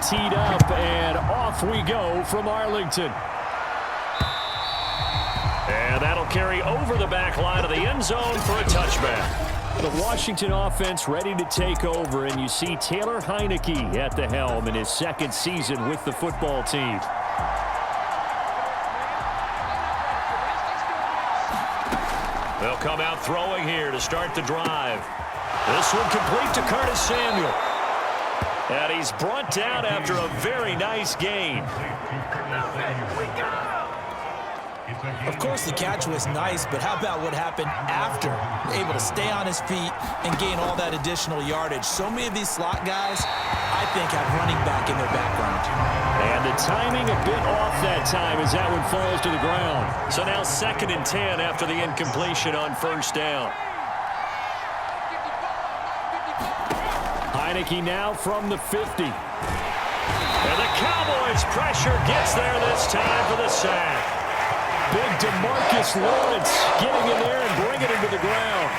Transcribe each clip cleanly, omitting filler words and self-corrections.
teed up, and off we go from Arlington. And that'll carry over the back line of the end zone for a touchback. The Washington offense ready to take over, and you see Taylor Heineke at the helm in his second season with the football team. They'll come out throwing here to start the drive. This one complete to Curtis Samuel. And he's brought down after a very nice gain. Of course, the catch was nice, but how about what happened after? Able to stay on his feet and gain all that additional yardage. So many of these slot guys, I think, have running back in their background. And the timing a bit off that time as that one falls to the ground. So now 2nd and 10 after the incompletion on first down. Heineke now from the 50. And the Cowboys pressure gets there this time for the sack. Big DeMarcus Lawrence getting in there and bringing him to the ground.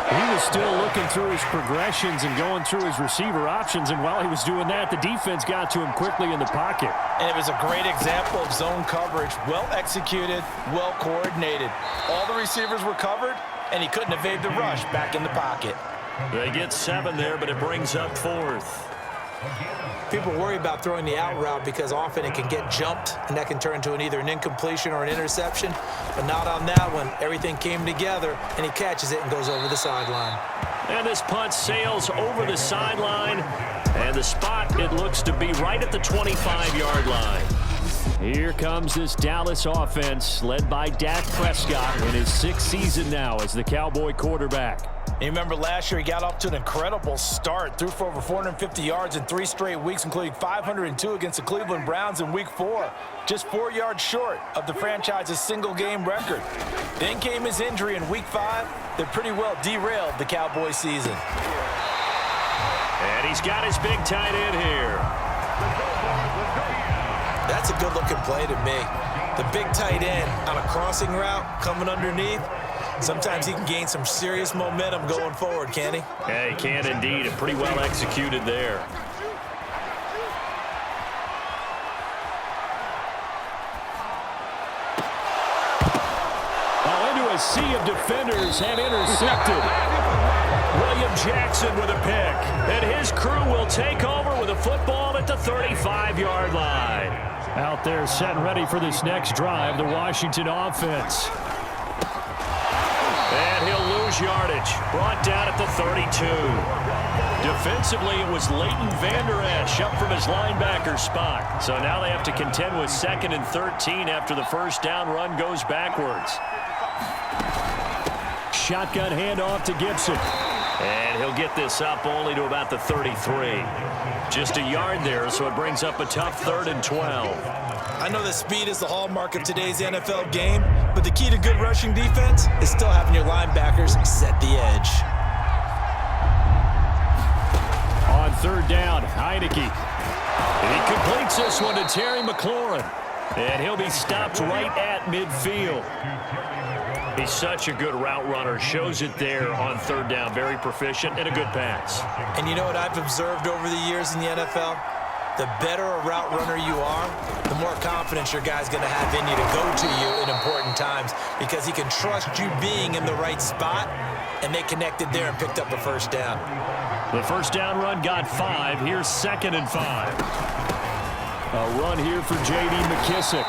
He was still looking through his progressions and going through his receiver options, and while he was doing that, the defense got to him quickly in the pocket. And it was a great example of zone coverage. Well executed, well coordinated. All the receivers were covered, and he couldn't evade the rush back in the pocket. They get 7 there, but it brings up 4th. People worry about throwing the out route because often it can get jumped, and that can turn into either an incompletion or an interception. But not on that one. Everything came together, and he catches it and goes over the sideline. And this punt sails over the sideline. And the spot, it looks to be right at the 25-yard line. Here comes this Dallas offense, led by Dak Prescott in his 6th season now as the Cowboy quarterback. You remember last year he got off to an incredible start. Threw for over 450 yards in 3 straight weeks, including 502 against the Cleveland Browns in Week 4. Just 4 yards short of the franchise's single-game record. Then came his injury in Week 5 that pretty well derailed the Cowboys season. And he's got his big tight end here. That's a good-looking play to me. The big tight end on a crossing route coming underneath. Sometimes he can gain some serious momentum going forward, can't he? Yeah, he can indeed. Pretty well executed there. Into a sea of defenders and intercepted. William Jackson with a pick. And his crew will take over with a football at the 35-yard line. Out there set ready for this next drive, the Washington offense. And he'll lose yardage. Brought down at the 32. Defensively, it was Leighton Vander Esch up from his linebacker spot. So now they have to contend with 2nd and 13 after the first down run goes backwards. Shotgun handoff to Gibson. And he'll get this up only to about the 33. Just a yard there, so it brings up a tough 3rd and 12. I know that speed is the hallmark of today's NFL game, but the key to good rushing defense is still having your linebackers set the edge. On 3rd down, Heineke. And he completes this one to Terry McLaurin. And he'll be stopped right at midfield. He's such a good route runner. Shows it there on 3rd down. Very proficient and a good pass. And you know what I've observed over the years in the NFL? The better a route runner you are, the more confidence your guy's going to have in you to go to you in important times because he can trust you being in the right spot, and they connected there and picked up a first down. The first down run got 5. Here's 2nd and 5. A run here for J.D. McKissick.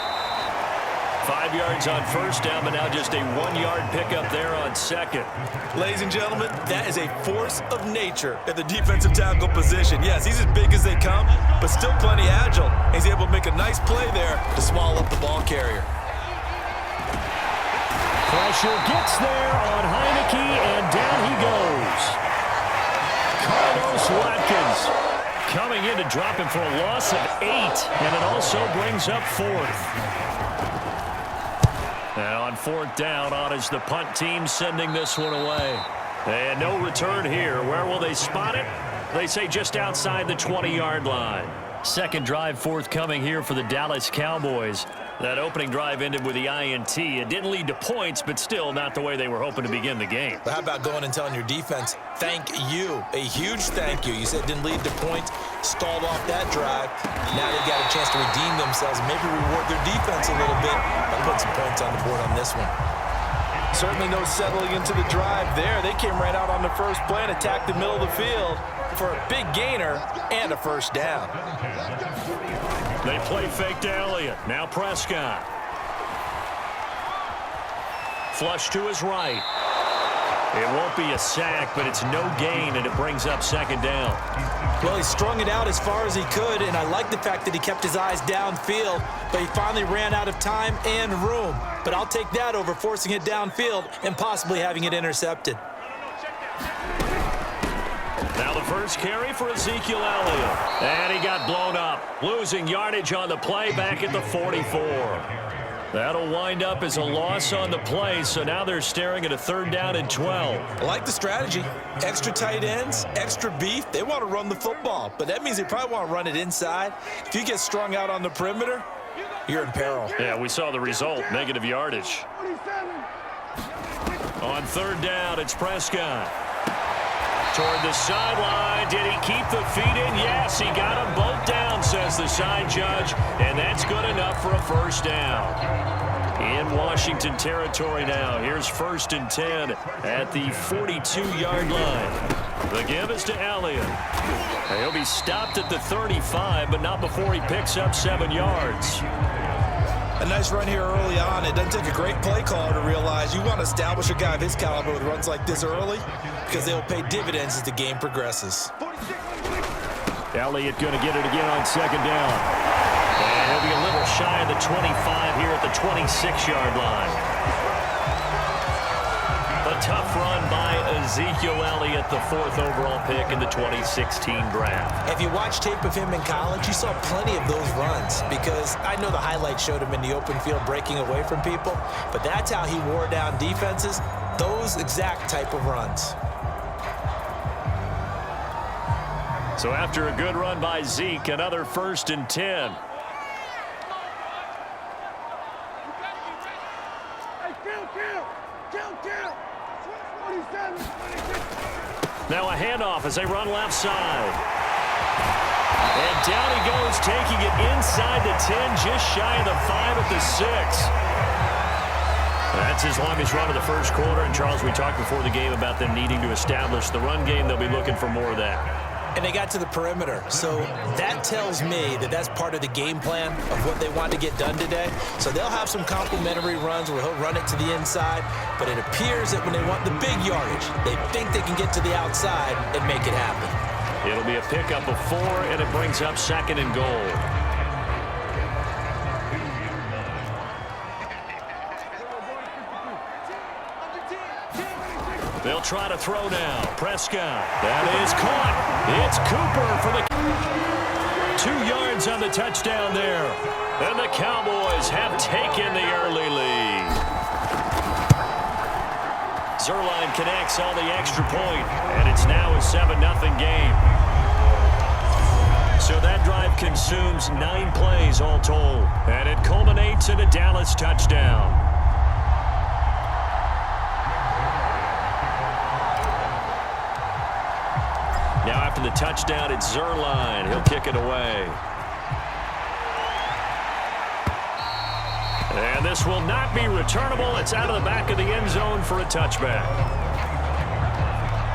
5 yards on first down, but now just a 1-yard pickup there on 2nd. Ladies and gentlemen, that is a force of nature at the defensive tackle position. Yes, he's as big as they come, but still plenty agile. He's able to make a nice play there to swallow up the ball carrier. Pressure gets there on Heineke, and down he goes. Carlos Watkins coming in to drop him for a loss of 8, and it also brings up 4th. And on 4th down, on is the punt team sending this one away. And no return here. Where will they spot it? They say just outside the 20-yard line. Second drive forthcoming here for the Dallas Cowboys. That opening drive ended with the INT. It didn't lead to points, but still not the way they were hoping to begin the game. But how about going and telling your defense, thank you, a huge thank you. You said it didn't lead to points, stalled off that drive. Now they've got a chance to redeem themselves, maybe reward their defense a little bit by putting some points on the board on this one. Certainly no settling into the drive there. They came right out on the first play and attacked the middle of the field for a big gainer and a first down. They play fake to Elliott. Now Prescott. Flush to his right. It won't be a sack, but it's no gain, and it brings up second down. Well, he strung it out as far as he could, and I like the fact that he kept his eyes downfield, but he finally ran out of time and room. But I'll take that over forcing it downfield and possibly having it intercepted. Now the first carry for Ezekiel Elliott. And he got blown up, losing yardage on the play back at the 44. That'll wind up as a loss on the play, so now they're staring at a 3rd down and 12. I like the strategy. Extra tight ends, extra beef. They want to run the football, but that means they probably want to run it inside. If you get strung out on the perimeter, you're in peril. Yeah, we saw the result, negative yardage. On 3rd down, it's Prescott. Toward the sideline. Did he keep the feet in? Yes, he got them both down, says the side judge, and that's good enough for a first down. In Washington territory now. Here's 1st and 10 at the 42-yard line. The give is to Elliott. He'll be stopped at the 35, but not before he picks up 7 yards. A nice run here early on. It doesn't take a great play caller to realize you want to establish a guy of his caliber with runs like this early because they'll pay dividends as the game progresses. Elliott going to get it again on 2nd down. And he'll be a little shy of the 25 here at the 26-yard line. A tough run by Ezekiel Elliott, the 4th overall pick in the 2016 draft. If you watch tape of him in college, you saw plenty of those runs because I know the highlights showed him in the open field breaking away from people, but that's how he wore down defenses, those exact type of runs. So after a good run by Zeke, another 1st and 10. Now a handoff as they run left side. And down he goes, taking it inside the 10, just shy of the 5 at the 6. That's his longest run of the first quarter. And, Charles, we talked before the game about them needing to establish the run game. They'll be looking for more of that. And they got to the perimeter. So that tells me that that's part of the game plan of what they want to get done today. So they'll have some complimentary runs where he'll run it to the inside. But it appears that when they want the big yardage, they think they can get to the outside and make it happen. It'll be a pickup of 4, and it brings up 2nd and goal. They'll try to throw now. Prescott. That is caught. It's Cooper for the 2 yards on the touchdown there. And the Cowboys have taken the early lead. Zerline connects on the extra point, and it's now a 7-0 game. So that drive consumes 9 plays all told, and it culminates in a Dallas touchdown. Now after the touchdown, it's Zerline. He'll kick it away. And this will not be returnable. It's out of the back of the end zone for a touchback.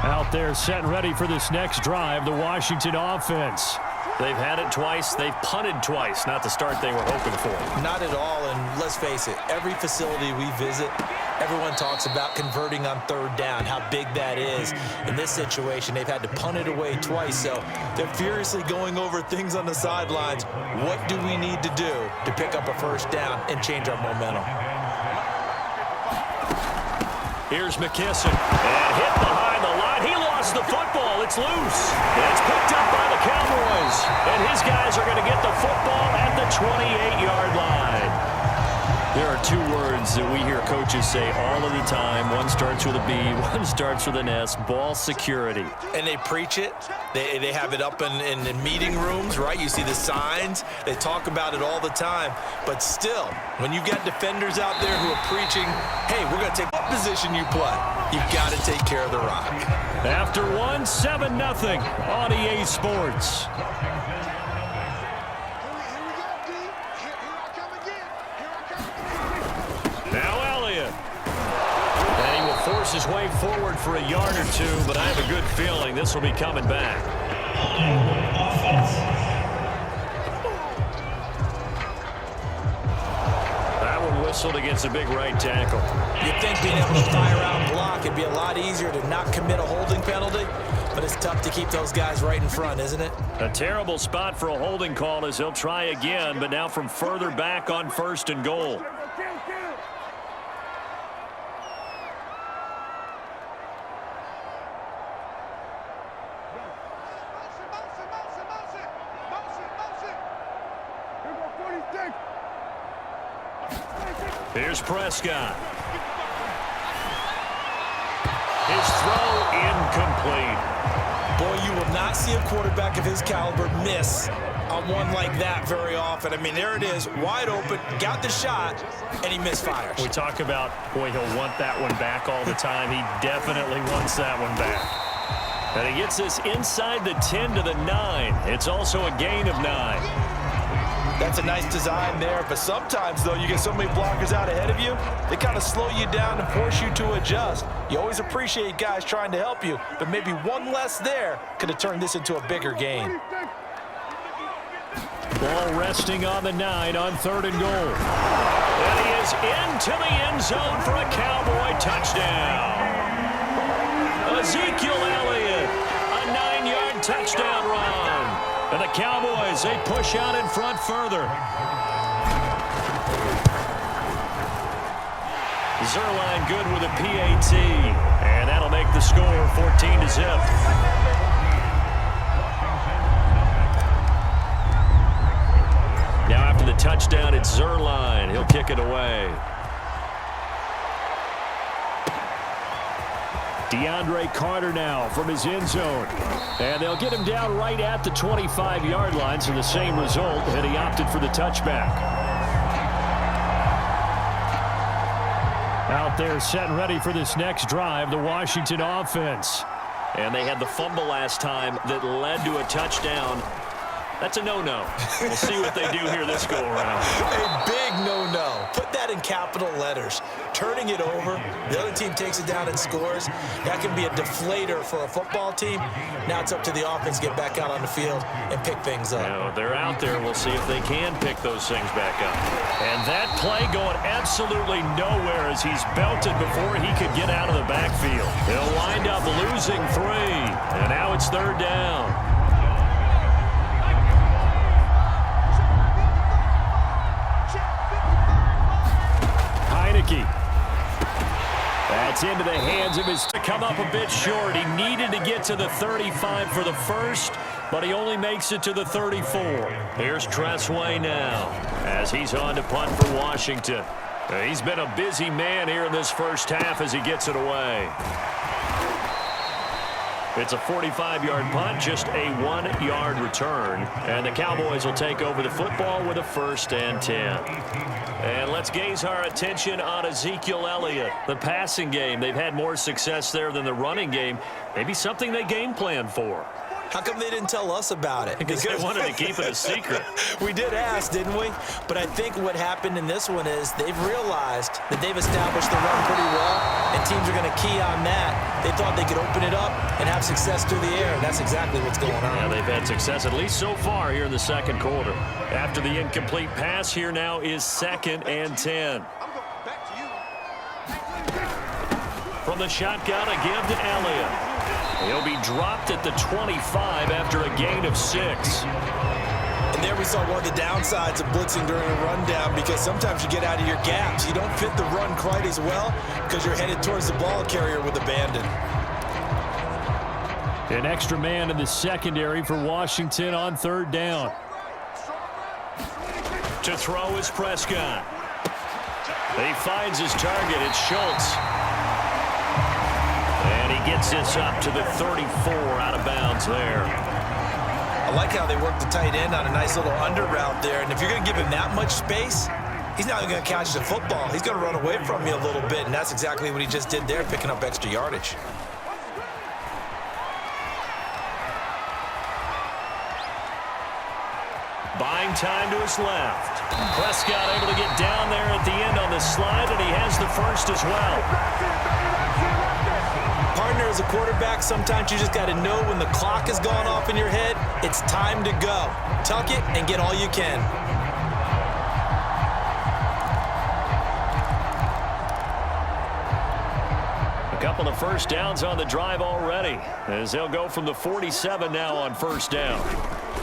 Out there set and ready for this next drive, the Washington offense. They've had it twice. They've punted twice. Not the start they were hoping for. Not at all, and let's face it, every facility we visit, everyone talks about converting on 3rd down, how big that is. In this situation, they've had to punt it away twice, so they're furiously going over things on the sidelines. What do we need to do to pick up a first down and change our momentum? Here's McKisson, and hit behind the line. He lost the football. It's loose. And it's picked up by the Cowboys. And his guys are going to get the football at the 28-yard line. There are two words that we hear coaches say all of the time. One starts with a B, one starts with an S, ball security. And they preach it. They have it up in meeting rooms, right? You see the signs. They talk about it all the time. But still, when you've got defenders out there who are preaching, hey, we're going to take what position you play, you've got to take care of the rock. After 7-0 on EA Sports. Now Elliott. And he will force his way forward for a yard or two, but I have a good feeling this will be coming back. That one whistled against a big right tackle. You'd think being able to fire out and block, it'd be a lot easier to not commit a holding penalty, but it's tough to keep those guys right in front, isn't it? A terrible spot for a holding call as he'll try again, but now from further back on 1st and goal. Here's Prescott. His throw incomplete. Boy, you will not see a quarterback of his caliber miss on one like that very often. I mean, there it is, wide open, got the shot, and he misfires. We talk about, boy, he'll want that one back all the time. He definitely wants that one back. And he gets this inside the 10 to the 9. It's also a gain of 9. That's a nice design there, but sometimes, though, you get so many blockers out ahead of you, they kind of slow you down and force you to adjust. You always appreciate guys trying to help you, but maybe one less there could have turned this into a bigger gain. Ball resting on the 9 on 3rd and goal. And he is into the end zone for a Cowboy touchdown. Ezekiel Elliott, a 9-yard touchdown run. And the Cowboys, they push out in front further. Zerline good with a PAT. And that'll make the score 14-0. Now after the touchdown, it's Zerline. He'll kick it away. DeAndre Carter now from his end zone. And they'll get him down right at the 25-yard line, so the same result, and he opted for the touchback. Out there set and ready for this next drive, the Washington offense. And they had the fumble last time that led to a touchdown. That's a no-no. We'll see what they do here this go-around. A big no-no. Put that in capital letters. Turning it over, the other team takes it down and scores. That can be a deflator for a football team. Now it's up to the offense to get back out on the field and pick things up. Now, they're out there. We'll see if they can pick those things back up. And that play going absolutely nowhere as he's belted before he could get out of the backfield. They'll wind up losing 3. And now it's 3rd down. That's into the hands of his to come up a bit short. He needed to get to the 35 for the first, but he only makes it to the 34. Here's Tressway now as he's on to punt for Washington. He's been a busy man here in this first half as he gets it away. It's a 45-yard punt, just a 1-yard return. And the Cowboys will take over the football with a 1st and 10. And let's gaze our attention on Ezekiel Elliott. The passing game, they've had more success there than the running game. Maybe something they game plan for. How come they didn't tell us about it? Because they wanted to keep it a secret. We did ask, didn't we? But I think what happened in this one is they've realized that they've established the run pretty well, and teams are going to key on that. They thought they could open it up and have success through the air, and that's exactly what's going on. Yeah, they've had success, at least so far, here in the second quarter. After the incomplete pass, here now is 2nd and 10. From the shotgun, a give to Elliott. He'll be dropped at the 25 after a gain of 6. And there we saw one of the downsides of blitzing during a rundown, because sometimes you get out of your gaps. You don't fit the run quite as well because you're headed towards the ball carrier with abandon. An extra man in the secondary for Washington on 3rd down. To throw is Prescott. He finds his target. It's Schultz. And he gets this up to the 34 out of bounds there. I like how they work the tight end on a nice little under route there. And if you're going to give him that much space, he's not even going to catch the football. He's going to run away from you a little bit, and that's exactly what he just did there, picking up extra yardage. Buying time to his left. Prescott able to get down there at the end on the slide, and he has the first as well. Partner, as a quarterback, sometimes you just got to know when the clock has gone off in your head, it's time to go. Tuck it and get all you can. A couple of first downs on the drive already, as they'll go from the 47 now on first down.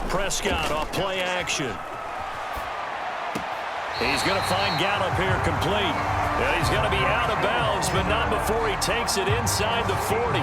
Prescott off play action. He's going to find Gallup here complete. Yeah, he's going to be out of bounds, but not before he takes it inside the 40.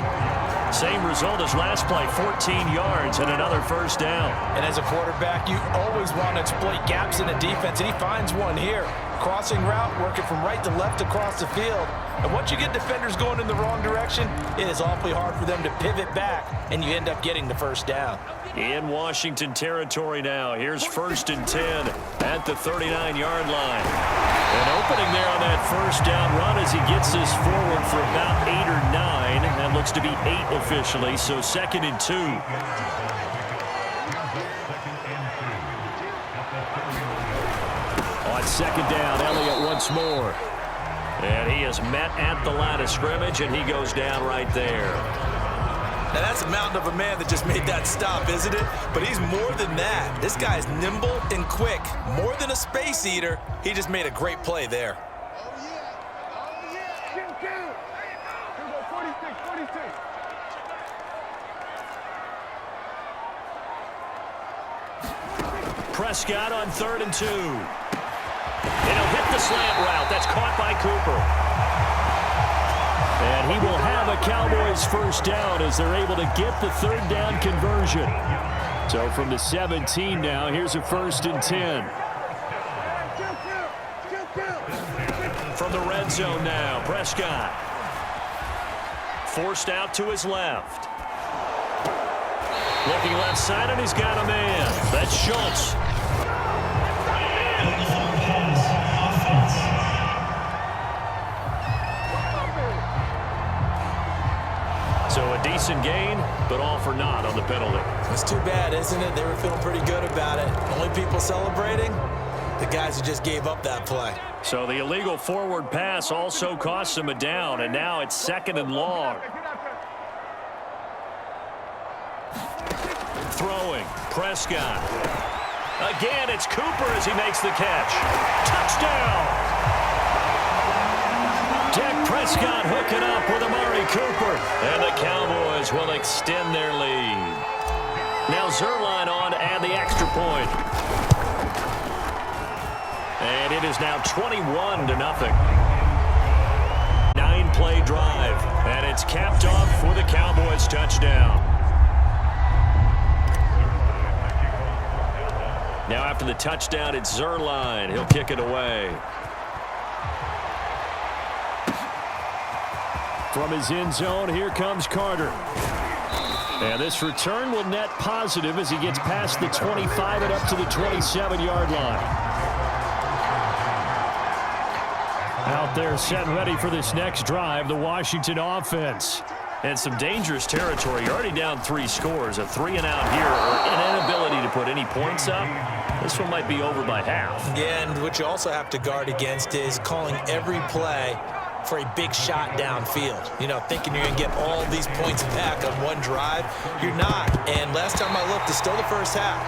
Same result as last play, 14 yards and another first down. And as a quarterback, you always want to exploit gaps in the defense, and he finds one here. Crossing route, working from right to left across the field. And once you get defenders going in the wrong direction, it is awfully hard for them to pivot back, and you end up getting the first down. In Washington territory now. Here's 1st and 10 at the 39-yard line. An opening there on that first down run as he gets this forward for about 8 or 9. That looks to be 8 officially, so 2nd and 2. On 2nd down, Elliott once more. And he is met at the line of scrimmage, and he goes down right there. Now, that's a mountain of a man that just made that stop, isn't it? But he's more than that. This guy's nimble and quick. More than a space eater, he just made a great play there. Prescott on 3rd and 2. And he'll hit the slant route. That's caught by Cooper. And he will have a Cowboys first down as they're able to get the 3rd down conversion. So from the 17 now, here's a 1st and 10. From the red zone now, Prescott. Forced out to his left. Looking left side, and he's got a man. That's Schultz. So a decent gain, but all for naught on the penalty. It's too bad, isn't it? They were feeling pretty good about it. Only people celebrating, the guys who just gave up that play. So the illegal forward pass also cost him a down, and now it's 2nd and long. Throwing, Prescott. Again, it's Cooper as he makes the catch. Touchdown! Dak Prescott hooking up with Amari Cooper. And the Cowboys will extend their lead. Now Zerline on to add the extra point. And it is now 21-0. 9-play drive. And it's capped off for the Cowboys touchdown. Now after the touchdown, it's Zerline. He'll kick it away. From his end zone, here comes Carter. And this return will net positive as he gets past the 25 and up to the 27-yard line. Out there set and ready for this next drive, the Washington offense. And some dangerous territory. You're already down 3 scores. A 3-and-out here, or an inability to put any points up. This one might be over by half. Yeah, and what you also have to guard against is calling every play for a big shot downfield. You know, thinking you're going to get all these points back on one drive. You're not. And last time I looked, it's still the first half.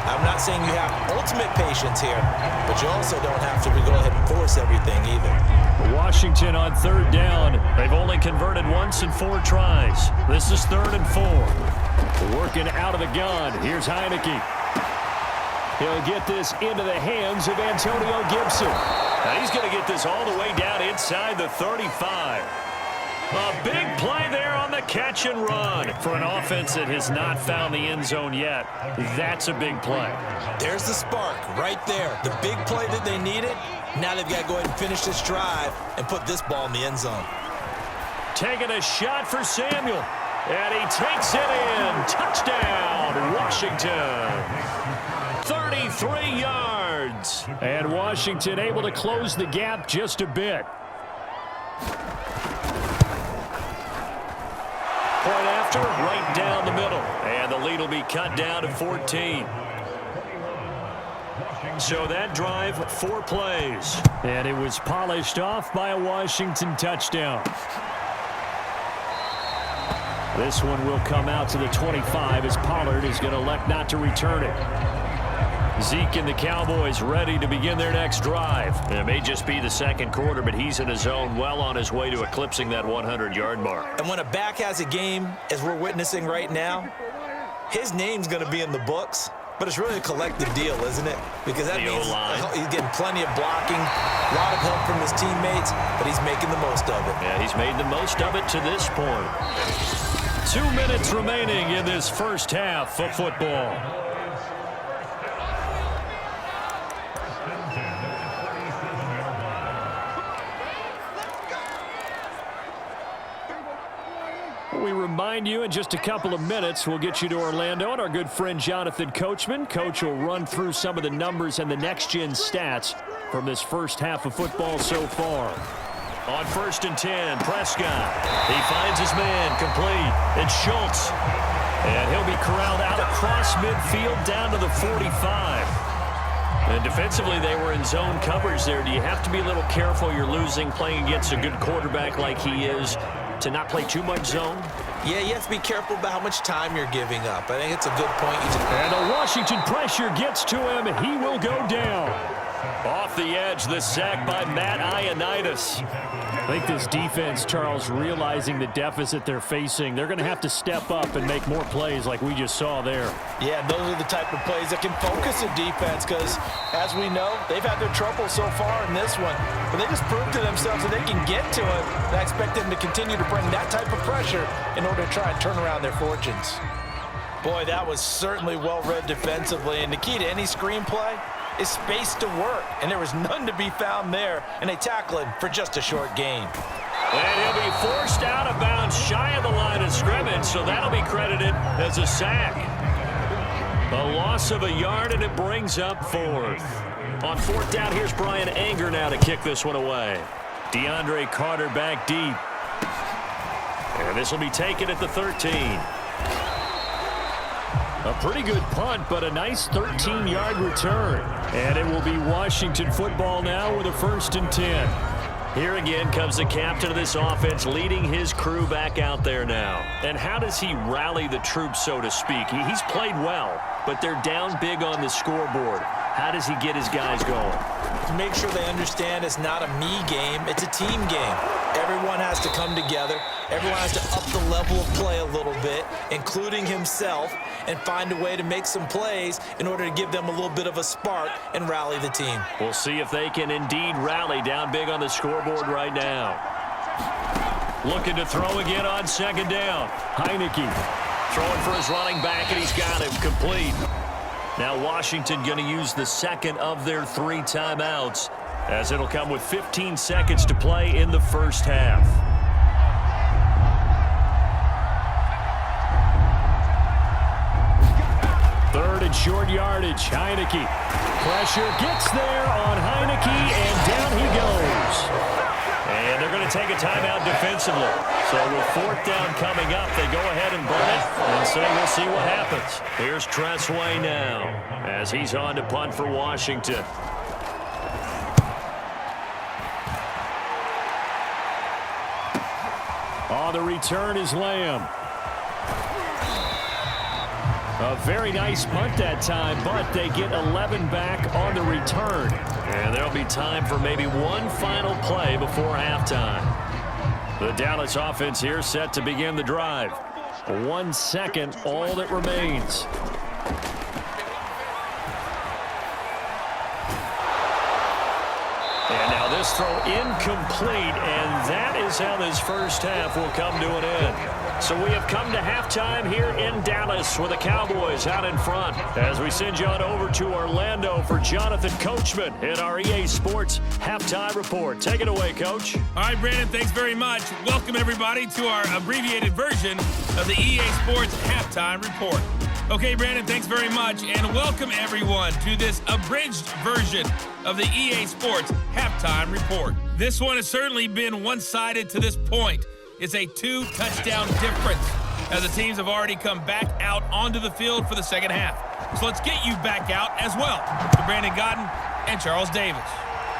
I'm not saying you have ultimate patience here, but you also don't have to go ahead and force everything either. Washington on 3rd down. They've only converted once in 4 tries. This is 3rd and 4. Working out of the gun. Here's Heineke. He'll get this into the hands of Antonio Gibson. Now he's going to get this all the way down inside the 35. A big play there on the catch and run. For an offense that has not found the end zone yet, that's a big play. There's the spark right there. The big play that they needed. Now they've got to go ahead and finish this drive and put this ball in the end zone. Taking a shot for Samuel. And he takes it in. Touchdown, Washington. 33 yards. And Washington able to close the gap just a bit. Point after, right down the middle. And the lead will be cut down to 14. So that drive, 4 plays. And it was polished off by a Washington touchdown. This one will come out to the 25 as Pollard is going to elect not to return it. Zeke and the Cowboys ready to begin their next drive. It may just be the second quarter, but he's in his zone, well on his way to eclipsing that 100-yard mark. And when a back has a game, as we're witnessing right now, his name's going to be in the books. But it's really a collective deal, isn't it? Because that means he's getting plenty of blocking, a lot of help from his teammates, but he's making the most of it. Yeah, he's made the most of it to this point. 2 minutes remaining in this first half of football. We remind you in just a couple of minutes we'll get you to Orlando and our good friend Jonathan Coachman. Coach will run through some of the numbers and the next-gen stats from this first half of football so far. On 1st and 10, Prescott. He finds his man, complete. It's Schultz. And he'll be corralled out across midfield down to the 45. And defensively, they were in zone coverage there. Do you have to be a little careful? You're losing, playing against a good quarterback like he is, to not play too much zone? Yeah, you have to be careful about how much time you're giving up. I think it's a good point. And the Washington pressure gets to him. He will go down. Off the edge, the sack by Matt Ioannidis. I think this defense, Charles, realizing the deficit they're facing, they're going to have to step up and make more plays like we just saw there. Yeah, those are the type of plays that can focus a defense because, as we know, they've had their trouble so far in this one. But they just proved to themselves that they can get to it, and I expect them to continue to bring that type of pressure in order to try and turn around their fortunes. Boy, that was certainly well-read defensively, and the key to any screenplay is space to work, and there was none to be found there, and they tackle him for just a short gain. And he'll be forced out of bounds shy of the line of scrimmage, so that'll be credited as a sack. A loss of a yard, and it brings up 4th. On 4th down, here's Brian Anger now to kick this one away. DeAndre Carter back deep. And this will be taken at the 13. A pretty good punt, but a nice 13-yard return. And it will be Washington football now with a 1st and 10. Here again comes the captain of this offense leading his crew back out there now. And how does he rally the troops, so to speak? He's played well, but they're down big on the scoreboard. How does he get his guys going? To make sure they understand it's not a me game, it's a team game. Everyone has to come together. Everyone has to up the level of play a little bit, including himself, and find a way to make some plays in order to give them a little bit of a spark and rally the team. We'll see if they can indeed rally down big on the scoreboard right now. Looking to throw again on 2nd down. Heineke throwing for his running back, and he's got him complete. Now Washington going to use the second of their 3 timeouts, as it'll come with 15 seconds to play in the first half. 3rd and short yardage. Heineke. Pressure gets there on Heineke, and down he goes. And they're going to take a timeout defensively. So with 4th down coming up, they go ahead and burn it and say we'll see what happens. Here's Tressway now as he's on to punt for Washington. On the return is Lamb. A very nice punt that time, but they get 11 back on the return. And there'll be time for maybe one final play before halftime. The Dallas offense here set to begin the drive. 1 second, all that remains. And now This throw incomplete, and that is how this first half will come to an end. So we have come to halftime here in Dallas with the Cowboys out in front. As we send you on over to Orlando for Jonathan Coachman in our EA Sports Halftime Report. Take it away, Coach. All right, Brandon, thanks very much. Welcome, everybody, to our abbreviated version of the EA Sports Halftime Report. Okay, Brandon, thanks very much, and welcome, everyone, to this abridged version of the EA Sports Halftime Report. This one has certainly been one-sided to this point. It's a 2-touchdown difference as the teams have already come back out onto the field for the second half. So let's get you back out as well to Brandon Godden and Charles Davis.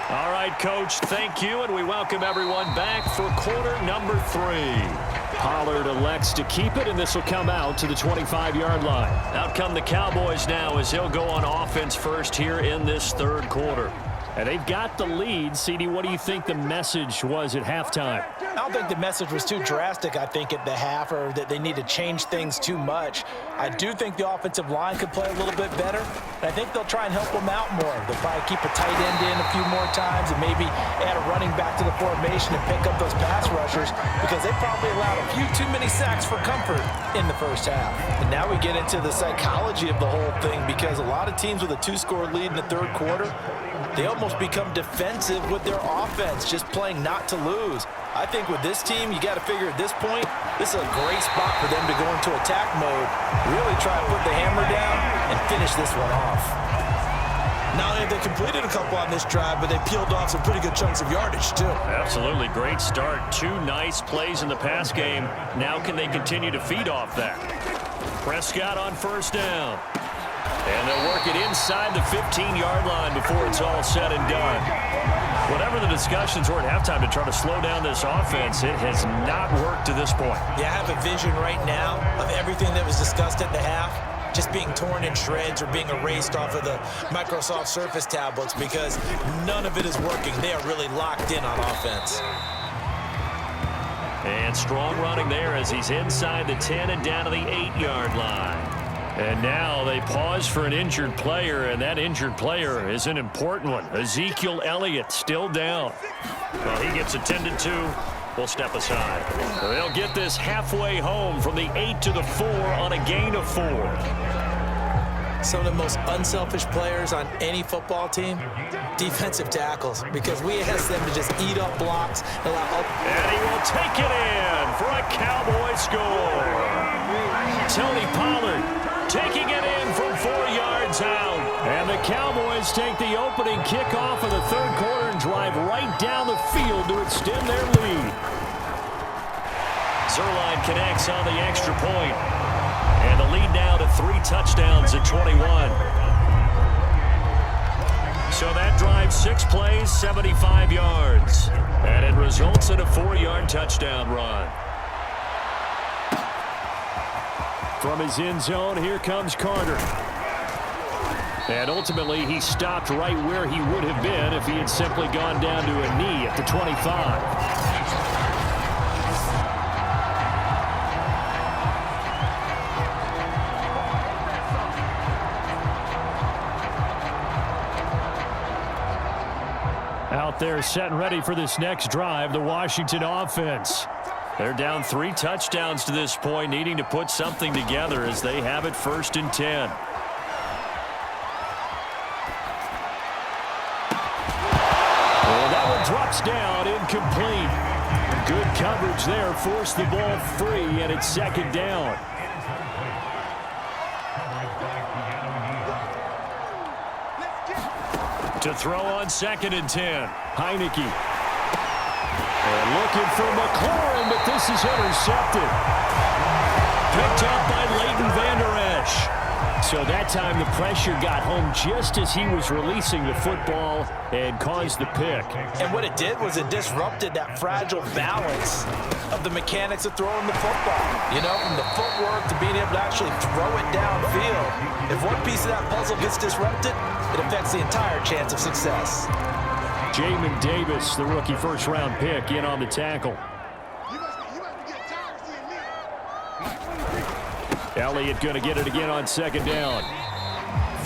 All right, Coach, thank you, and we welcome everyone back for quarter number 3. Pollard elects to keep it, and this will come out to the 25-yard line. Out come the Cowboys now as he'll go on offense first here in this third quarter. And they've got the lead. CD, what do you think the message was at halftime? I don't think the message was too drastic, I think, at the half, or that they need to change things too much. I do think the offensive line could play a little bit better, and I think they'll try and help them out more. They'll probably keep a tight end in a few more times and maybe add a running back to the formation and pick up those pass rushers, because they probably allowed a few too many sacks for comfort in the first half. And now we get into the psychology of the whole thing, because a lot of teams with a 2-score lead in the third quarter, they almost become defensive with their offense, just playing not to lose. I think with this team, you got to figure at this point, this is a great spot for them to go into attack mode, really try and put the hammer down and finish this one off. Not only have they completed a couple on this drive, but they peeled off some pretty good chunks of yardage, too. Absolutely. Great start. 2 nice plays in the pass game. Now can they continue to feed off that? Prescott on first down. And they'll work it inside the 15-yard line before it's all said and done. Whatever the discussions were at halftime to try to slow down this offense, it has not worked to this point. Yeah, I have a vision right now of everything that was discussed at the half just being torn in shreds or being erased off of the Microsoft Surface tablets, because none of it is working. They are really locked in on offense. And strong running there as he's inside the 10 and down to the 8-yard line. And now they pause for an injured player, and that injured player is an important one. Ezekiel Elliott still down. Well, he gets attended to. We'll step aside. They'll get this halfway home from the 8 to the 4 on a gain of 4. Some of the most unselfish players on any football team, defensive tackles, because we ask them to just eat up blocks. And he will take it in for a Cowboy score. Tony Pollard taking it in from 4 yards out. And the Cowboys take the opening kickoff of the third quarter and drive right down the field to extend their lead. Zerline connects on the extra point. And the lead now to 3 touchdowns at 21. So that drive 6 plays, 75 yards. And it results in a 4-yard touchdown run. From his end zone, here comes Carter. And ultimately, he stopped right where he would have been if he had simply gone down to a knee at the 25. Out there set and ready for this next drive, the Washington offense. They're down 3 touchdowns to this point, needing to put something together as they have it 1st and 10. Well, that one drops down, incomplete. Good coverage there, forced the ball free, and it's 2nd down. To throw on 2nd and 10. Heineke. And looking for McLaurin, but this is intercepted. Picked up by Leighton Vander Esch. So that time the pressure got home just as he was releasing the football and caused the pick. And what it did was it disrupted that fragile balance of the mechanics of throwing the football. You know, from the footwork to being able to actually throw it downfield. If one piece of that puzzle gets disrupted, it affects the entire chance of success. Jamin Davis, the rookie first-round pick, in on the tackle. Elliott going to get it again on 2nd down.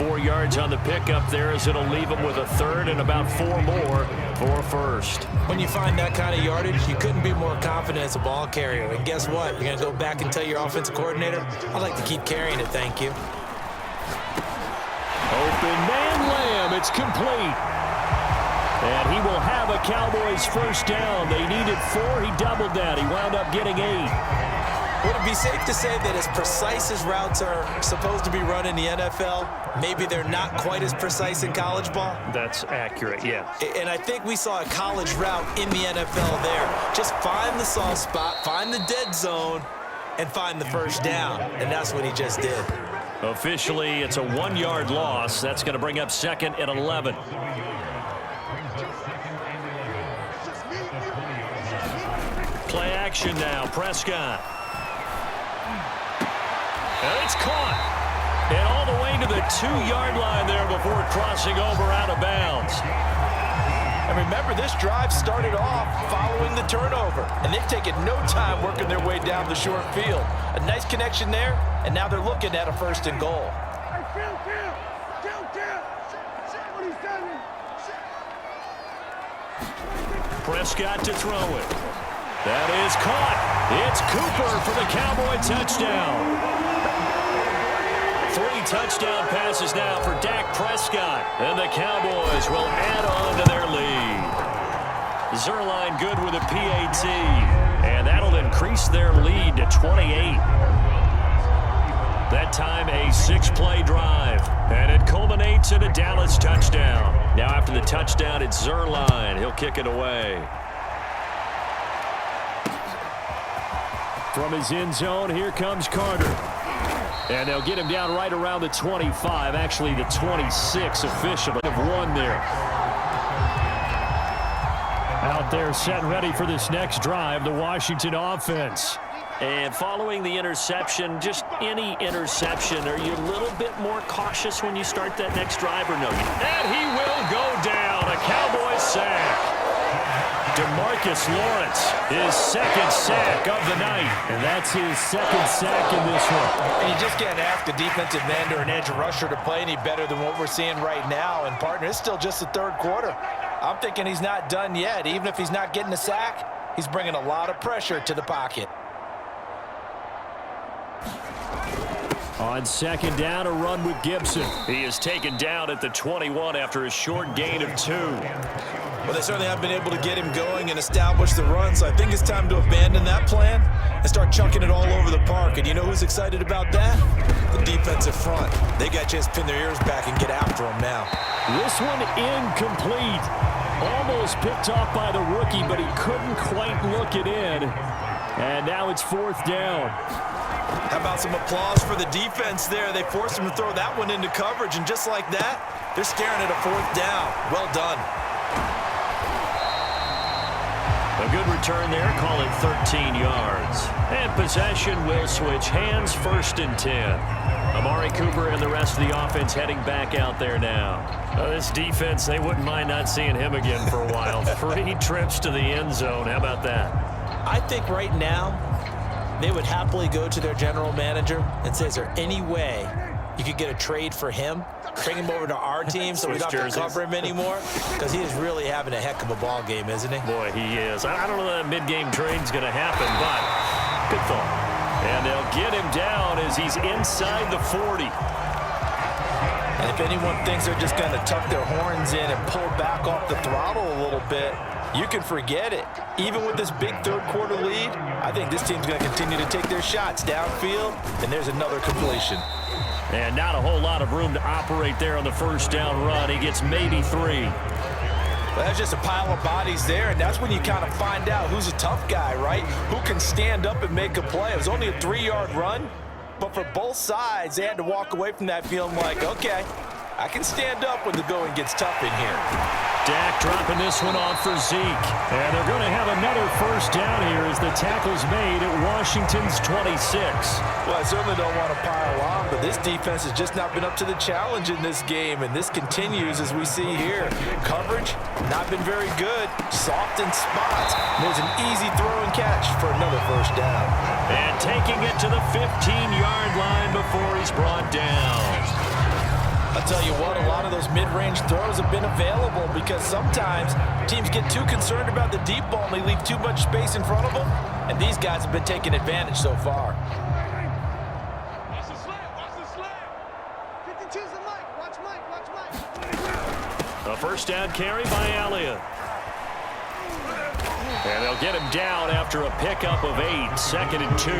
4 yards on the pickup there as it'll leave him with a third and about 4 more for first. When you find that kind of yardage, you couldn't be more confident as a ball carrier. And guess what? You're going to go back and tell your offensive coordinator, I'd like to keep carrying it, thank you. Open man Lamb, it's complete. And he will have a Cowboys first down. They needed 4, he doubled that. He wound up getting 8. Would it be safe to say that as precise as routes are supposed to be run in the NFL, maybe they're not quite as precise in college ball? That's accurate, yeah. And I think we saw a college route in the NFL there. Just find the soft spot, find the dead zone, and find the first down. And that's what he just did. Officially, it's a 1-yard loss. That's going to bring up 2nd and 11. Play action now, Prescott. And it's caught. And all the way to the 2-yard line there before crossing over out of bounds. And remember, this drive started off following the turnover, and they've taken no time working their way down the short field. A nice connection there, and now they're looking at a 1st and goal. Prescott to throw it. That is caught. It's Cooper for the Cowboy touchdown. 3 touchdown passes now for Dak Prescott. And the Cowboys will add on to their lead. Zerline good with a PAT. And that'll increase their lead to 28. That time a 6-play drive. And it culminates in a Dallas touchdown. Now after the touchdown, it's Zerline. He'll kick it away. From his end zone, here comes Carter. And they'll get him down right around the 25, actually the 26 officially. Have won there. Out there set and ready for this next drive, the Washington offense. And following the interception, just any interception, are you a little bit more cautious when you start that next drive or no? And he will go down, a Cowboys sack. DeMarcus Lawrence, his 2nd sack of the night. And that's his 2nd sack in this one. And you just can't ask a defensive end or an edge rusher to play any better than what we're seeing right now. And, partner, it's still just the 3rd quarter. I'm thinking he's not done yet. Even if he's not getting a sack, he's bringing a lot of pressure to the pocket. On 2nd down, a run with Gibson. He is taken down at the 21 after a short gain of 2. Well, they certainly have been able to get him going and establish the run, so I think it's time to abandon that plan and start chucking it all over the park. And you know who's excited about that? The defensive front. They got to just pin their ears back and get after him now. This one incomplete. Almost picked off by the rookie, but he couldn't quite look it in. And now it's 4th down. How about some applause for the defense there? They forced him to throw that one into coverage, and just like that, they're staring at a 4th down. Well done. A good return there, call it 13 yards. And possession will switch hands, 1st and 10. Amari Cooper and the rest of the offense heading back out there now. This defense, they wouldn't mind not seeing him again for a while. 3 trips to the end zone. How about that? I think right now they would happily go to their general manager and say, is there any way you could get a trade for him? Bring him over to our team so we don't have to cover him anymore? Because he is really having a heck of a ball game, isn't he? Boy, he is. I don't know that mid-game trade's going to happen, but good thought. And they'll get him down as he's inside the 40. And if anyone thinks they're just going to tuck their horns in and pull back off the throttle a little bit, you can forget it. Even with this big 3rd quarter lead, I think this team's going to continue to take their shots downfield, and there's another completion. And not a whole lot of room to operate there on the 1st down run. He gets maybe 3. Well, that's just a pile of bodies there, and that's when you kind of find out who's a tough guy, right? Who can stand up and make a play. It was only a 3-yard run, but for both sides, they had to walk away from that feeling like, okay, I can stand up when the going gets tough in here. Dak dropping this one off for Zeke. And they're going to have another 1st down here as the tackle's made at Washington's 26. Well, I certainly don't want to pile on, but this defense has just not been up to the challenge in this game, and this continues as we see here. Coverage, not been very good. Soft in spots. There's an easy throw and catch for another 1st down. And taking it to the 15-yard line before he's brought down. I'll tell you what, a lot of those mid-range throws have been available because sometimes teams get too concerned about the deep ball and they leave too much space in front of them, and these guys have been taking advantage so far. Watch the slam, watch the slam. 52's the Mike, watch Mike. A first down carry by Elliott. And they'll get him down after a pickup of 8, 2nd and 2.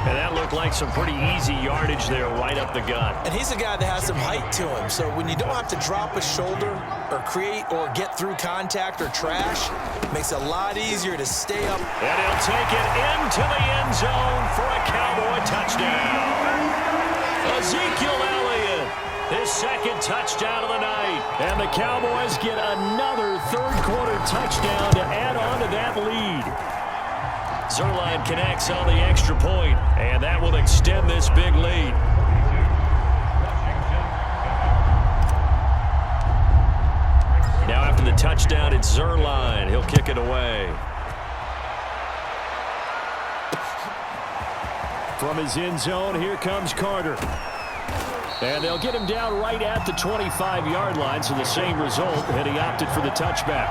And that looked like some pretty easy yardage there right up the gut. And he's a guy that has some height to him. So when you don't have to drop a shoulder or create or get through contact or trash, it makes it a lot easier to stay up. And he'll take it into the end zone for a Cowboy touchdown. Ezekiel Elliott, his 2nd touchdown of the night. And the Cowboys get another third-quarter touchdown to add on to that lead. Zerline connects on the extra point, and that will extend this big lead. Now after the touchdown, it's Zerline. He'll kick it away. From his end zone, here comes Carter. And they'll get him down right at the 25-yard line, so the same result, and he opted for the touchback.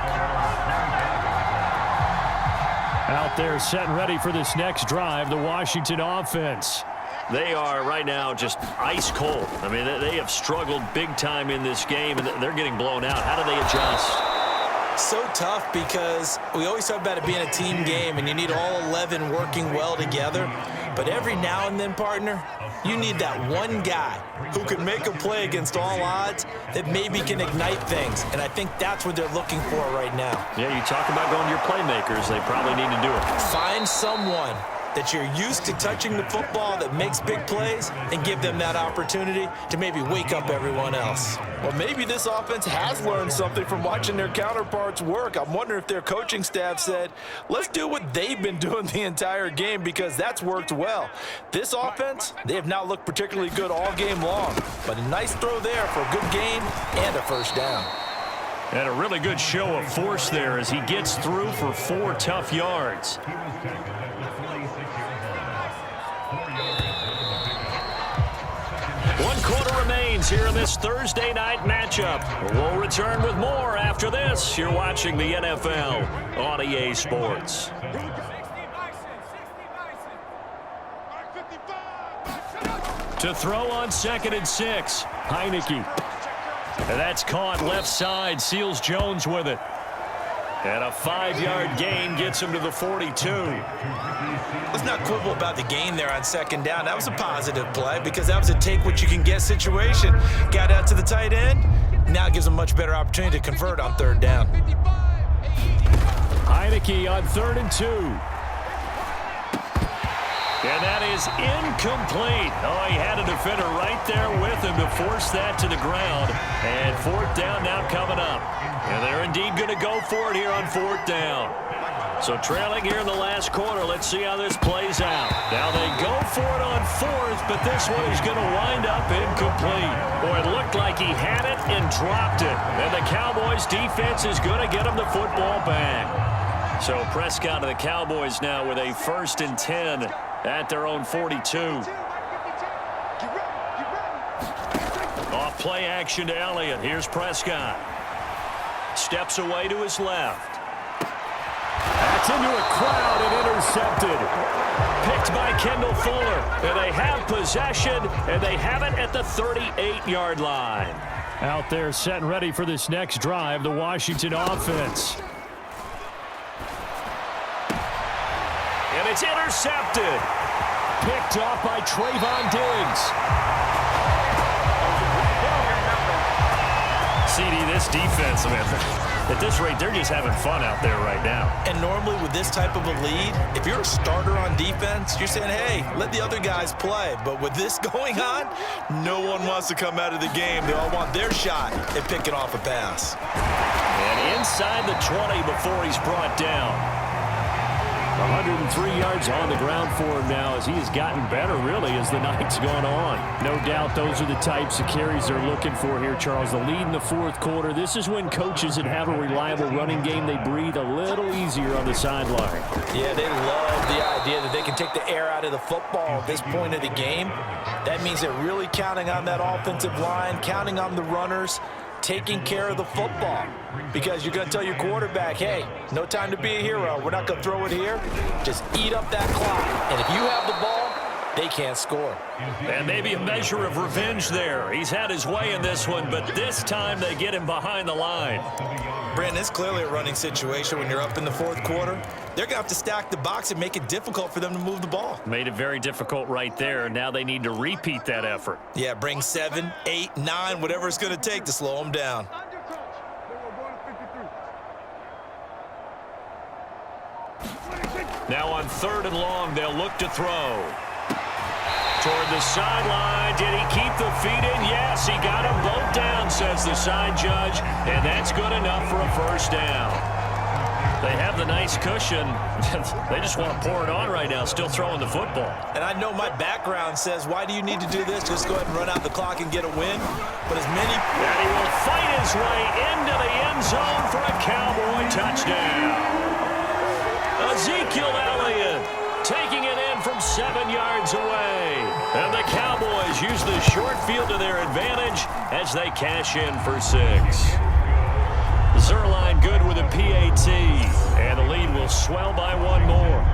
Out there set and ready for this next drive, the Washington offense. They are right now just ice cold. I mean, they have struggled big time in this game, and they're getting blown out. How do they adjust? So tough because we always talk about it being a team game, and you need all 11 working well together. But every now and then, partner, you need that one guy who can make a play against all odds that maybe can ignite things. And I think that's what they're looking for right now. Yeah, you talk about going to your playmakers. They probably need to do it. Find someone that you're used to touching the football that makes big plays and give them that opportunity to maybe wake up everyone else. Well, maybe this offense has learned something from watching their counterparts work. I'm wondering if their coaching staff said, let's do what they've been doing the entire game because that's worked well. This offense, they have not looked particularly good all game long, but a nice throw there for a good gain and a first down. And a really good show of force there as he gets through for 4 tough yards. 1 quarter remains here in this Thursday night matchup. We'll return with more after this. You're watching the NFL on EA Sports. To throw on 2nd and 6, Heineke. And that's caught left side, Seals Jones with it. And a 5-yard gain gets him to the 42. Let's not quibble about the gain there on 2nd down. That was a positive play because that was a take-what-you-can-get situation. Got out to the tight end. Now it gives him a much better opportunity to convert on 3rd down. Heineke on 3rd and 2. And that is incomplete. Oh, he had a defender right there with him to force that to the ground. And 4th down now coming up. And they're indeed going to go for it here on 4th down. So trailing here in the last quarter, let's see how this plays out. Now they go for it on 4th, but this one is going to wind up incomplete. Boy, it looked like he had it and dropped it. And the Cowboys defense is going to get him the football back. So Prescott of the Cowboys now with a 1st and 10 at their own 42. Off play action to Elliott. Here's Prescott. Steps away to his left. That's into a crowd and intercepted. Picked by Kendall Fuller. And they have possession, and they have it at the 38-yard line. Out there set and ready for this next drive, the Washington offense. And it's intercepted. Picked off by Trayvon Diggs. CD, this defense, man, at this rate, they're just having fun out there right now. And normally with this type of a lead, if you're a starter on defense, you're saying, hey, let the other guys play. But with this going on, no one wants to come out of the game. They all want their shot at picking off a pass. And inside the 20 before he's brought down. 103 yards on the ground for him now as he has gotten better, really, as the night's gone on. No doubt those are the types of carries they're looking for here, Charles. The lead in the fourth quarter. This is when coaches that have a reliable running game, they breathe a little easier on the sideline. Yeah, they love the idea that they can take the air out of the football at this point of the game. That means they're really counting on that offensive line, counting on the runners, taking care of the football, because you're going to tell your quarterback, hey, no time to be a hero. We're not going to throw it here. Just eat up that clock. And if you have the ball, they can't score. And maybe a measure of revenge there. He's had his way in this one, but this time they get him behind the line. Brandon, it's clearly a running situation when you're up in the fourth quarter. They're going to have to stack the box and make it difficult for them to move the ball. Made it very difficult right there. Now they need to repeat that effort. Yeah, bring 7, 8, 9, whatever it's going to take to slow them down. Now on 3rd and long, they'll look to throw. Toward the sideline. Did he keep the feet in? Yes, he got them both down, says the side judge, and that's good enough for a first down. They have the nice cushion. They just want to pour it on right now, still throwing the football. And I know my background says, why do you need to do this? Just go ahead and run out the clock and get a win. But as many... And he will fight his way into the end zone for a Cowboy touchdown. Ezekiel Elliott taking it in from 7 yards away. And the Cowboys use the short field to their advantage as they cash in for 6. Zerline good with a PAT, and the lead will swell by 1 more.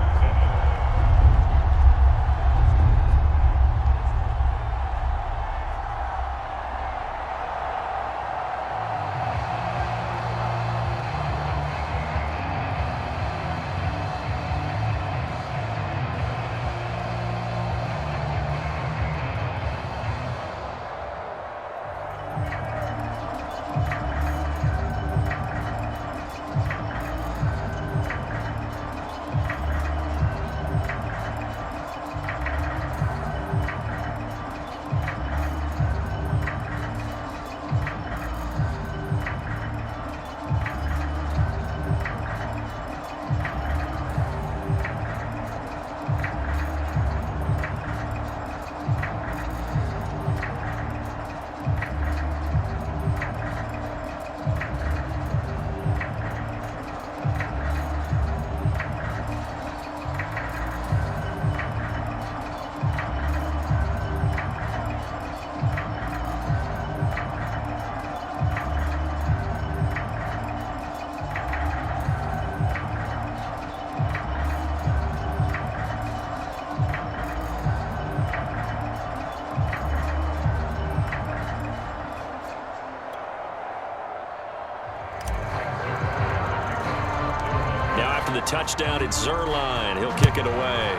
The touchdown, it's Zerline. He'll kick it away.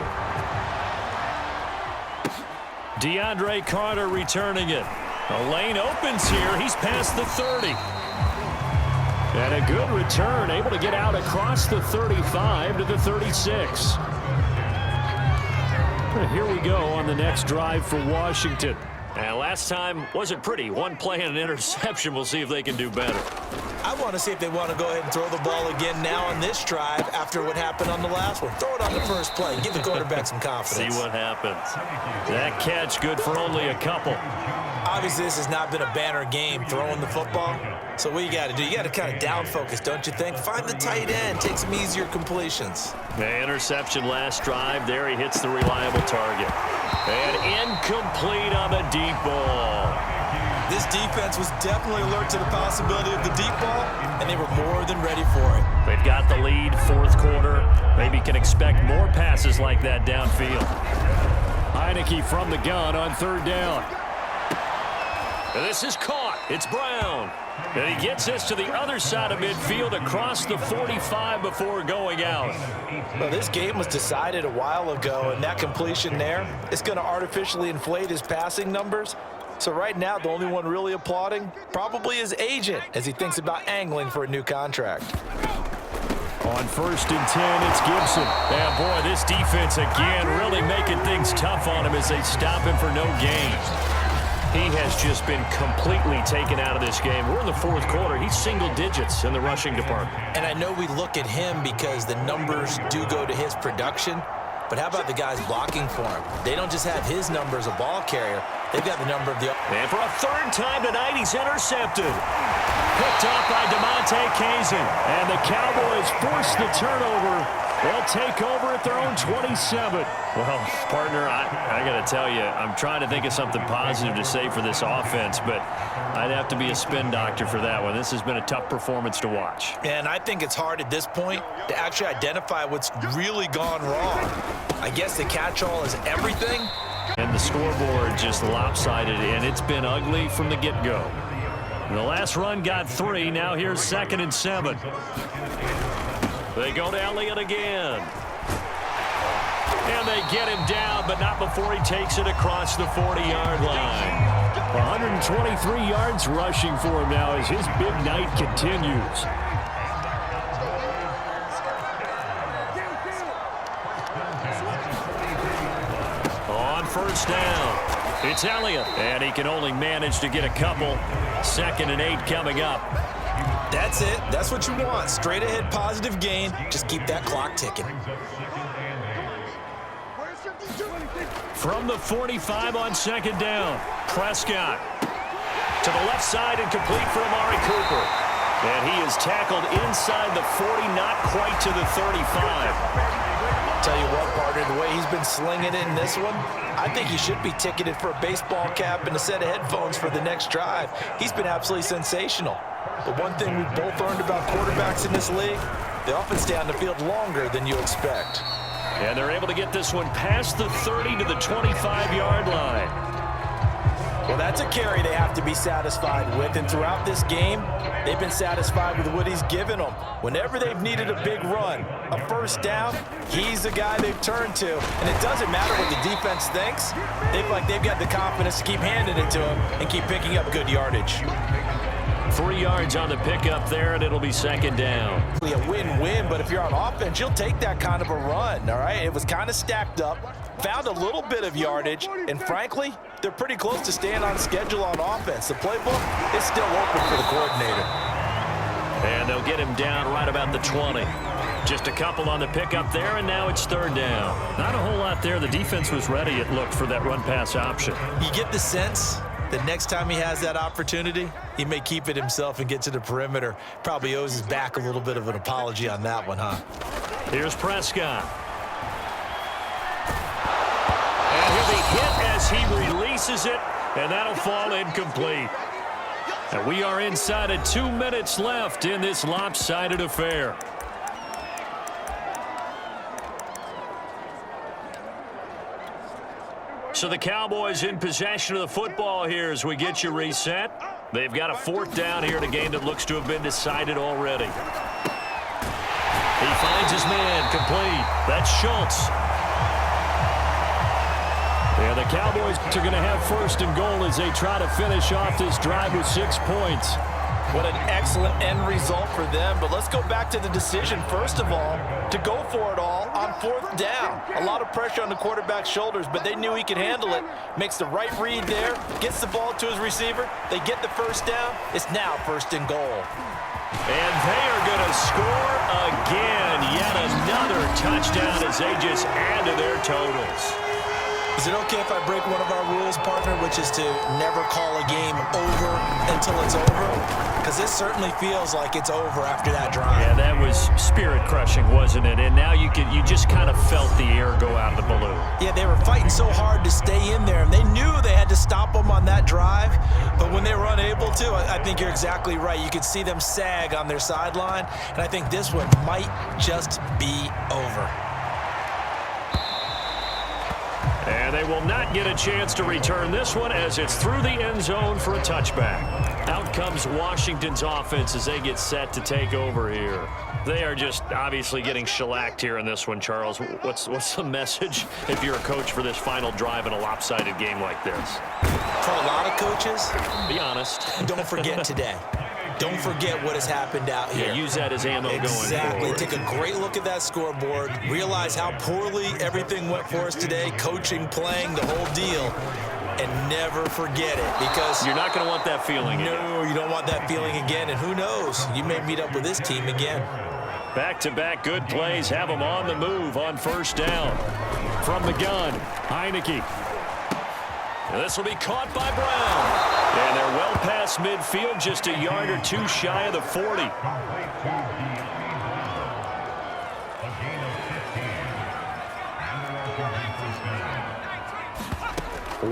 DeAndre Carter returning it. A lane opens here. He's past the 30. And a good return, able to get out across the 35 to the 36. Here we go on the next drive for Washington. And last time wasn't pretty. One play and an interception. We'll see if they can do better. I want to see if they want to go ahead and throw the ball again now on this drive after what happened on the last one. Throw it on the first play. Give the quarterback some confidence. See what happens. That catch good for only a couple. Obviously, this has not been a banner game throwing the football. So what you got to do, you got to kind of down focus, don't you think? Find the tight end. Take some easier completions. The interception last drive. There he hits the reliable target. And incomplete on the deep ball. This defense was definitely alert to the possibility of the deep ball, and they were more than ready for it. They've got the lead, fourth quarter. Maybe can expect more passes like that downfield. Heineke from the gun on 3rd down. And this is caught. It's Brown. And he gets this to the other side of midfield across the 45 before going out. Well, this game was decided a while ago, and that completion there is going to artificially inflate his passing numbers. So right now, the only one really applauding probably his agent as he thinks about angling for a new contract. On 1st and 10, it's Gibson. And boy, this defense again really making things tough on him as they stop him for no gain. He has just been completely taken out of this game. We're in the fourth quarter. He's single digits in the rushing department. And I know we look at him because the numbers do go to his production, but how about the guys blocking for him? They don't just have his number as a ball carrier. They've got the number of the... And for a third time tonight, he's intercepted. Picked off by DeMonte Kazin. And the Cowboys force the turnover. They'll take over at their own 27. Well, partner, I got to tell you, I'm trying to think of something positive to say for this offense, but I'd have to be a spin doctor for that one. This has been a tough performance to watch. And I think it's hard at this point to actually identify what's really gone wrong. I guess the catch-all is everything. And the scoreboard just lopsided, and it's been ugly from the get-go. The last run got 3. Now here's 2nd and 7. They go to Elliott again. And they get him down, but not before he takes it across the 40-yard line. 123 yards rushing for him now as his big night continues. On first down, it's Elliott, and he can only manage to get a couple. 2nd and 8 coming up. That's it. That's what you want. Straight ahead positive gain. Just keep that clock ticking. From the 45 on 2nd down, Prescott to the left side and complete for Amari Cooper. And he is tackled inside the 40, not quite to the 35. Tell you what, partner, the way he's been slinging it in this one, I think he should be ticketed for a baseball cap and a set of headphones for the next drive. He's been absolutely sensational. But one thing we've both learned about quarterbacks in this league, they often stay on the field longer than you expect. And they're able to get this one past the 30 to the 25-yard line. Well, that's a carry they have to be satisfied with, and throughout this game, they've been satisfied with what he's given them. Whenever they've needed a big run, a first down, he's the guy they've turned to. And it doesn't matter what the defense thinks. They've got the confidence to keep handing it to him and keep picking up good yardage. 3 yards on the pickup there, and it'll be 2nd down. A win-win, but if you're on offense, you'll take that kind of a run, all right? It was kind of stacked up, found a little bit of yardage, and frankly, they're pretty close to staying on schedule on offense. The playbook is still open for the coordinator. And they'll get him down right about the 20. Just a couple on the pickup there, and now it's 3rd down. Not a whole lot there. The defense was ready, it looked, for that run-pass option. You get the sense that next time he has that opportunity, he may keep it himself and get to the perimeter. Probably owes his back a little bit of an apology on that one, huh? Here's Prescott. And he'll be hit as he releases it, and that'll fall incomplete. And we are inside of 2 minutes left in this lopsided affair. So the Cowboys in possession of the football here as we get you reset. They've got a 4th down here in a game that looks to have been decided already. He finds his man complete. That's Schultz. Yeah, the Cowboys are going to have 1st and goal as they try to finish off this drive with 6 points. What an excellent end result for them. But let's go back to the decision, first of all, to go for it all on 4th down. A lot of pressure on the quarterback's shoulders, but they knew he could handle it. Makes the right read there, gets the ball to his receiver. They get the 1st down. It's now 1st and goal. And they are going to score again. Yet another touchdown as they just add to their totals. Is it okay if I break one of our rules, partner, which is to never call a game over until it's over? Because this certainly feels like it's over after that drive. Yeah, that was spirit-crushing, wasn't it? And now you just kind of felt the air go out of the balloon. Yeah, they were fighting so hard to stay in there, and they knew they had to stop them on that drive. But when they were unable to, I think you're exactly right. You could see them sag on their sideline, and I think this one might just be over. And they will not get a chance to return this one as it's through the end zone for a touchback. Out comes Washington's offense as they get set to take over here. They are just obviously getting shellacked here in this one, Charles. What's the message if you're a coach for this final drive in a lopsided game like this? For a lot of coaches, be honest. Don't forget today. Don't forget what has happened out here. Yeah, use that as ammo going forward. Exactly. Take a great look at that scoreboard. Realize how poorly everything went for us today. Coaching, playing, the whole deal. and never forget it, because You're not going to want that feeling again. no, you don't want that feeling again, and who knows, you may meet up with this team again. Back-to-back good plays have them on the move on first down. From the gun, Heineke. This will be caught by Brown. And they're well past midfield, just a yard or two shy of the 40.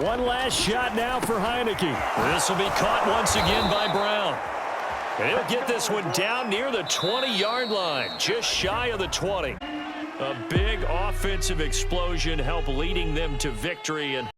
One last shot now for Heineke. This will be caught once again by Brown. And he'll get this one down near the 20-yard line, just shy of the 20. A big offensive explosion helped leading them to victory. And